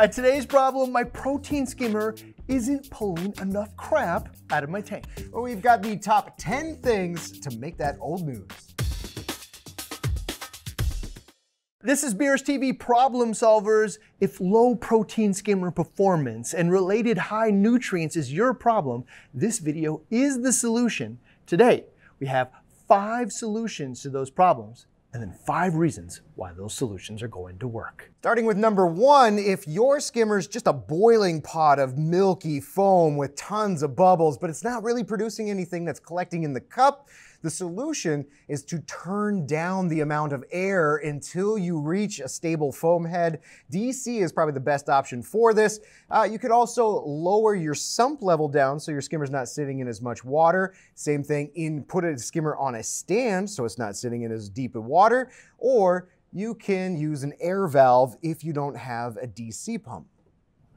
Today's problem, my protein skimmer isn't pulling enough crap out of my tank. Well, we've got the top 10 things to make that old news. This is BRStv Problem Solvers. If low protein skimmer performance and related high nutrients is your problem, this video is the solution. Today, we have 5 solutions to those problems, and then 5 reasons why those solutions are going to work. Starting with number 1, if your skimmer's just a boiling pot of milky foam with tons of bubbles, but it's not really producing anything that's collecting in the cup, the solution is to turn down the amount of air until you reach a stable foam head. DC is probably the best option for this. You could also lower your sump level down so your skimmer's not sitting in as much water. Same thing, put a skimmer on a stand so it's not sitting in as deep of water. Or you can use an air valve if you don't have a DC pump.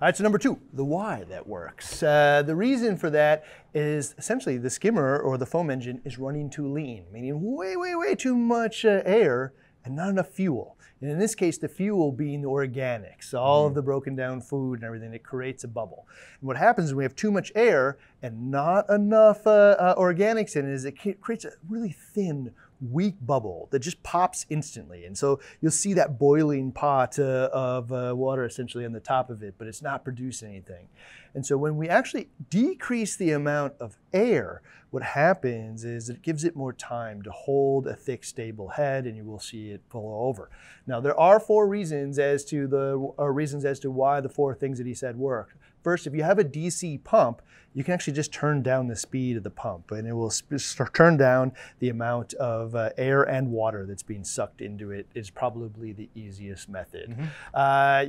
All right, so number 2, the why that works. The reason for that is essentially the skimmer or the foam engine is running too lean, meaning way too much air and not enough fuel. And in this case, the fuel being the organics, all of the broken down food and everything that creates a bubble. And what happens when we have too much air and not enough organics in it is it creates a really thin, weak bubble that just pops instantly. And so you'll see that boiling pot of water essentially on the top of it, but it's not producing anything. And so when we actually decrease the amount of air, what happens is it gives it more time to hold a thick, stable head, and you will see it flow over. Now, there are 4 reasons as to why the 4 things that he said work. First, if you have a DC pump, you can actually just turn down the speed of the pump, and it will turn down the amount of air and water that's being sucked into it. Is probably the easiest method.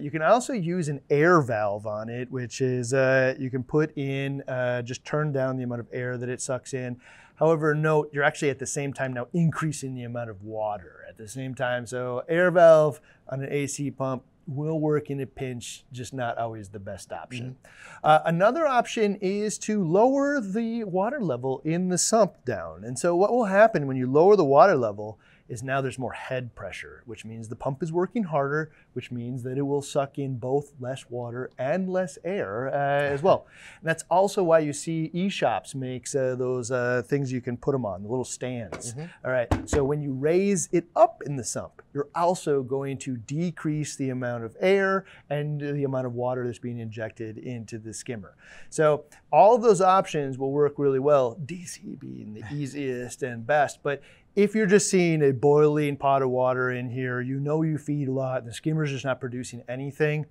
You can also use an air valve on it, which is you can put in, just turn down the amount of air that it sucks in. However, note, you're actually at the same time now increasing the amount of water at the same time. So air valve on an AC pump will work in a pinch, just not always the best option. Another option is to lower the water level in the sump down. And so what will happen when you lower the water level is now there's more head pressure, which means the pump is working harder, which means that it will suck in both less water and less air as well. And that's also why you see eShops makes those things you can put them on, the little stands. All right, so when you raise it up in the sump, you're also going to decrease the amount of air and the amount of water that's being injected into the skimmer. So all of those options will work really well, DC being the easiest and best. But if you're just seeing a boiling pot of water in here, you know you feed a lot, the skimmer's just not producing anything,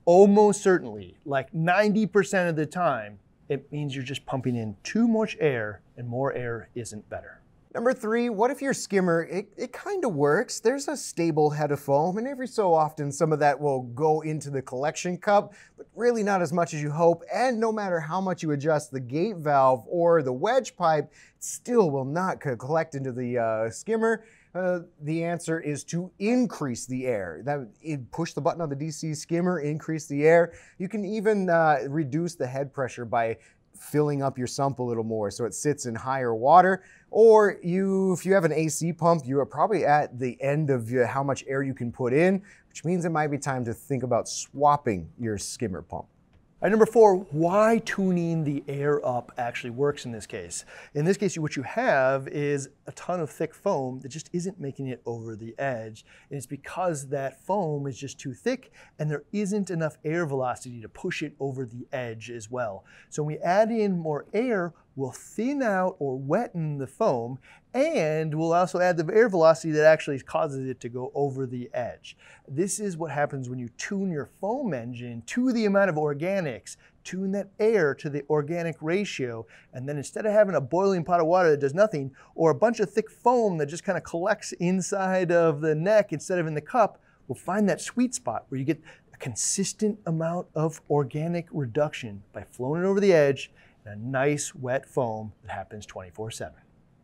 almost certainly, like 90% of the time, it means you're just pumping in too much air, and more air isn't better. Number 3, what if your skimmer, it kind of works. There's a stable head of foam, and every so often some of that will go into the collection cup, but really not as much as you hope. And no matter how much you adjust the gate valve or the wedge pipe, it still will not collect into the skimmer. The answer is to increase the air. Push the button on the DC skimmer, increase the air. You can even reduce the head pressure by filling up your sump a little more so it sits in higher water. Or if you have an AC pump, you are probably at the end of how much air you can put in, which means it might be time to think about swapping your skimmer pump. All right, number 4, why tuning the air up actually works in this case. In this case, what you have is a ton of thick foam that just isn't making it over the edge. And it's because that foam is just too thick and there isn't enough air velocity to push it over the edge as well. So when we add in more air, we'll thin out or wetten the foam, and we'll also add the air velocity that actually causes it to go over the edge. This is what happens when you tune your foam engine to the amount of organics, tune that air to the organic ratio, and then instead of having a boiling pot of water that does nothing, or a bunch of thick foam that just kind of collects inside of the neck instead of in the cup, we'll find that sweet spot where you get a consistent amount of organic reduction by flowing it over the edge in a nice wet foam that happens 24/7.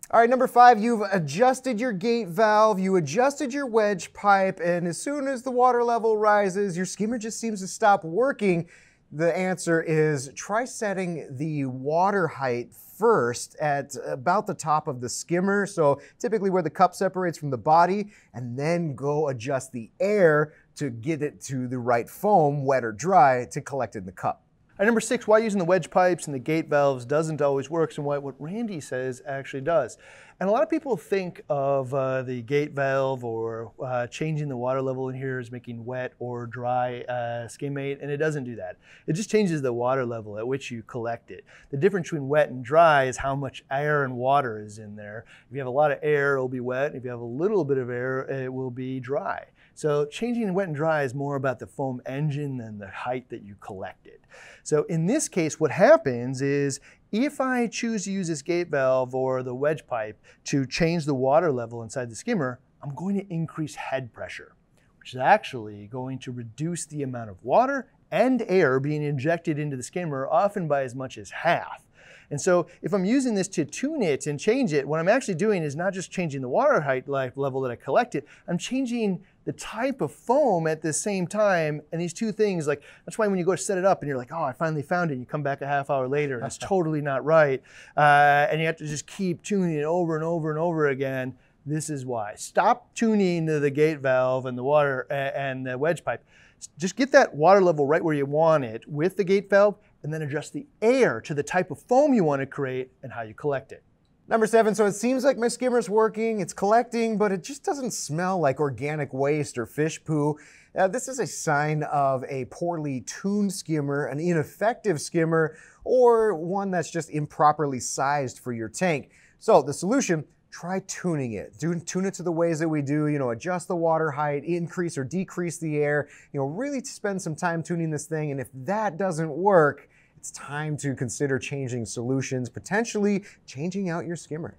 All right, number 5, you've adjusted your gate valve, you adjusted your wedge pipe, and as soon as the water level rises, your skimmer just seems to stop working. The answer is try setting the water height first at about the top of the skimmer, so typically where the cup separates from the body, and then go adjust the air to get it to the right foam, wet or dry, to collect in the cup. And number 6, why using the wedge pipes and the gate valves doesn't always work, and what Randy says actually does. And a lot of people think of the gate valve or changing the water level in here as making wet or dry skimmate, and it doesn't do that. It just changes the water level at which you collect it. The difference between wet and dry is how much air and water is in there. If you have a lot of air, it'll be wet. If you have a little bit of air, it will be dry. So changing wet and dry is more about the foam engine than the height that you collect it. So in this case, what happens is if I choose to use this gate valve or the wedge pipe to change the water level inside the skimmer, I'm going to increase head pressure, which is actually going to reduce the amount of water and air being injected into the skimmer, often by as much as half. And so if I'm using this to tune it and change it, what I'm actually doing is not just changing the water height level that I collect it, I'm changing the type of foam at the same time. And these two things, like, that's why when you go to set it up and you're like, oh, I finally found it, and you come back a half hour later and it's totally not right. And you have to just keep tuning it over and over and over again. This is why. Stop tuning the gate valve and the water and the wedge pipe. Just get that water level right where you want it with the gate valve, and then adjust the air to the type of foam you want to create and how you collect it. Number 7, so it seems like my skimmer's working, it's collecting, but it just doesn't smell like organic waste or fish poo. This is a sign of a poorly tuned skimmer, an ineffective skimmer, or one that's just improperly sized for your tank. So the solution, try tuning it. Tune it to the ways that we do, adjust the water height, increase or decrease the air, really spend some time tuning this thing. And if that doesn't work, it's time to consider changing solutions, potentially changing out your skimmer.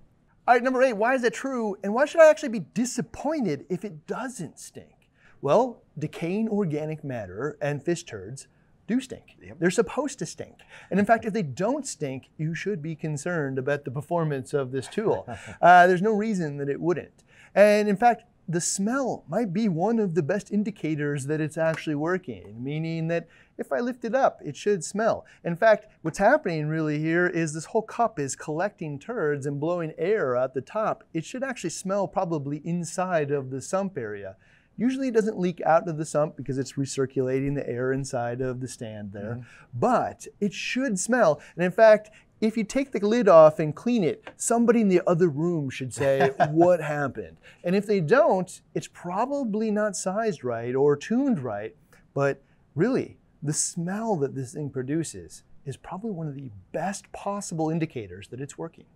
All right, number 8, why is that true? And why should I actually be disappointed if it doesn't stink? Well, decaying organic matter and fish turds do stink. Yep. They're supposed to stink. And in fact, if they don't stink, you should be concerned about the performance of this tool. There's no reason that it wouldn't. And in fact, the smell might be one of the best indicators that it's actually working, meaning that if I lift it up, it should smell. In fact, what's happening really here is this whole cup is collecting turds and blowing air out the top. It should actually smell probably inside of the sump area. Usually it doesn't leak out of the sump because it's recirculating the air inside of the stand there, but it should smell. And in fact, if you take the lid off and clean it, somebody in the other room should say, what happened? And if they don't, it's probably not sized right or tuned right, but really, the smell that this thing produces is probably one of the best possible indicators that it's working.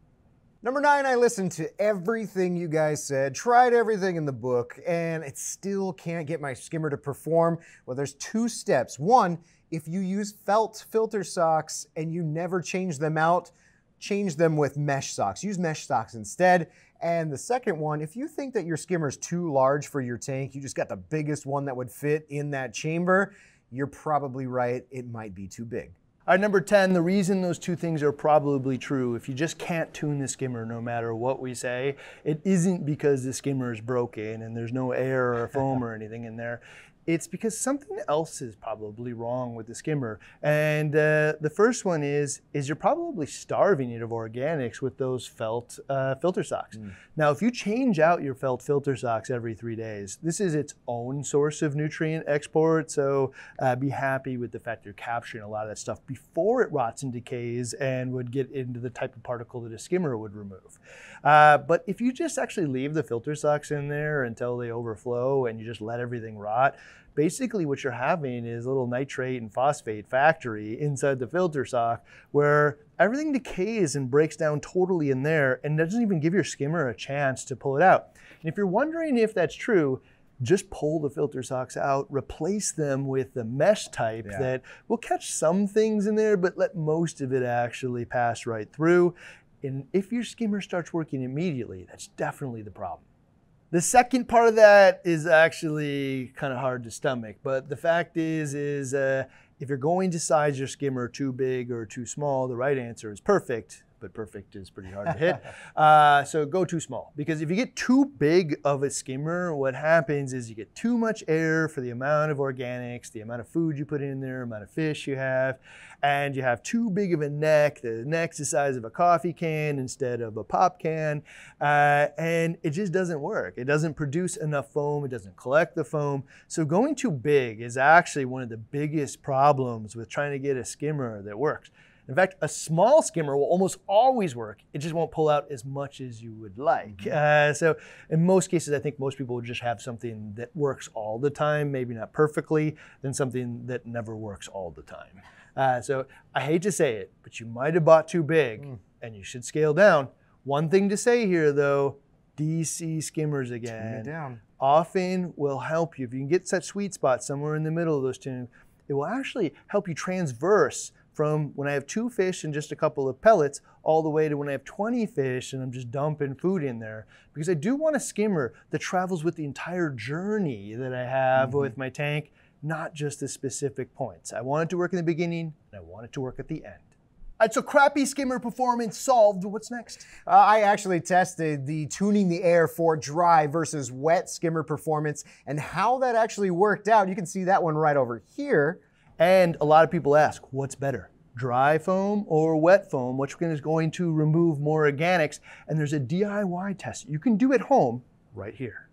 Number 9, I listened to everything you guys said, tried everything in the book, and it still can't get my skimmer to perform. Well, there's 2 steps. 1, if you use felt filter socks and you never change them out, change them with mesh socks. Use mesh socks instead. And the second one, if you think that your skimmer is too large for your tank, you just got the biggest one that would fit in that chamber, you're probably right, it might be too big. All right, number 10, the reason those 2 things are probably true, if you just can't tune the skimmer no matter what we say, it isn't because the skimmer is broken and there's no air or foam or anything in there. It's because something else is probably wrong with the skimmer. And the first one is you're probably starving it of organics with those felt filter socks. Now, if you change out your felt filter socks every 3 days, this is its own source of nutrient export. So be happy with the fact you're capturing a lot of that stuff before it rots and decays and would get into the type of particle that a skimmer would remove. But if you just actually leave the filter socks in there until they overflow and you just let everything rot, basically what you're having is a little nitrate and phosphate factory inside the filter sock where everything decays and breaks down totally in there and doesn't even give your skimmer a chance to pull it out. And if you're wondering if that's true, just pull the filter socks out, replace them with the mesh type that will catch some things in there, but let most of it actually pass right through. And if your skimmer starts working immediately, that's definitely the problem. The second part of that is actually kind of hard to stomach, but the fact is if you're going to size your skimmer too big or too small, the right answer is perfect. but perfect is pretty hard to hit. So go too small, because if you get too big of a skimmer, what happens is you get too much air for the amount of organics, the amount of food you put in there, amount of fish you have, and you have too big of a neck. The neck's the size of a coffee can instead of a pop can, and it just doesn't work. It doesn't produce enough foam, it doesn't collect the foam. So going too big is actually one of the biggest problems with trying to get a skimmer that works. In fact, a small skimmer will almost always work. It just won't pull out as much as you would like. So in most cases, I think most people would just have something that works all the time, maybe not perfectly, than something that never works all the time. So I hate to say it, but you might have bought too big and you should scale down. One thing to say here though, DC skimmers again often will help you. If you can get such sweet spot somewhere in the middle of those two, it will actually help you transverse from when I have 2 fish and just a couple of pellets all the way to when I have 20 fish and I'm just dumping food in there. Because I do want a skimmer that travels with the entire journey that I have with my tank, not just the specific points. I want it to work in the beginning and I want it to work at the end. All right, so crappy skimmer performance solved. What's next? I actually tested the tuning the air for dry versus wet skimmer performance and how that actually worked out. You can see that one right over here. And a lot of people ask, what's better, dry foam or wet foam? Which one is going to remove more organics? And there's a DIY test you can do at home right here.